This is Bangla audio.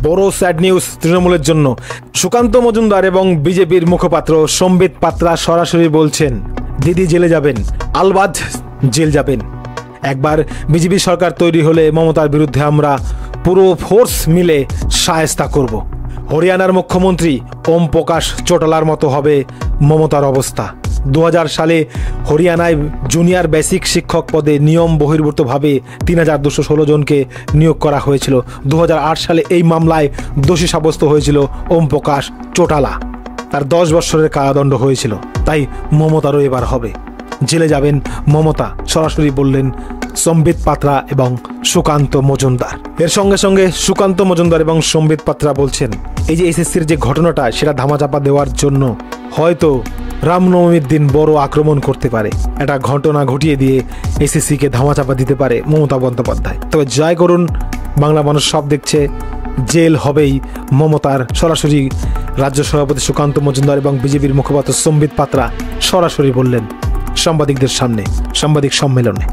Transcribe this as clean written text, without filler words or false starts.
বড় স্যাড নিউজ তৃণমূলের জন্য। সুকান্ত মজুমদার এবং বিজেপির মুখপাত্র সম্বিত পাত্রা সরাসরি বলছেন, দিদি জেলে যাবেন, আলবাদ জেল যাবেন। একবার বিজেপি সরকার তৈরি হলে মমতার বিরুদ্ধে আমরা পুরো ফোর্স মিলে শায়েস্তা করব। হরিয়ানার মুখ্যমন্ত্রী ওম প্রকাশ চৌটালার মতো হবে মমতার অবস্থা। 2000 সালে হরিয়ানায় জুনিয়র বেসিক শিক্ষক পদে নিয়ম বহির্ভূতভাবে 3216 জনকে নিয়োগ করা হয়েছিল। 2008 সালে এই মামলায় দোষী সাব্যস্ত হয়েছিল ওম প্রকাশ চৌটালা, তার 10 বছরের কারাদণ্ড হয়েছিল। তাই মমতারও এবার হবে, জেলে যাবেন মমতা, সরাসরি বললেন সম্বিত পাত্রা এবং সুকান্ত মজুমদার। এর সঙ্গে সঙ্গে সুকান্ত মজুমদার এবং সম্বিত পাত্রা বলছেন, এই যে এসএসসির যে ঘটনাটা সেটা ধামাচাপা দেওয়ার জন্য হয়তো রামনবমীর দিন বড় আক্রমণ করতে পারে, একটা ঘটনা ঘটিয়ে দিয়ে এসএসসিকে ধামাচাপা দিতে পারে মমতা বন্দ্যোপাধ্যায়। তবে জয় করুন, বাংলা মানুষ সব দেখছে, জেল হবেই মমতার। সরাসরি রাজ্য সভাপতি সুকান্ত মজুমদার এবং বিজেপির মুখপাত্র সম্বিত পাত্রা সরাসরি বললেন সাংবাদিকদের সামনে, সাংবাদিক সম্মেলনে।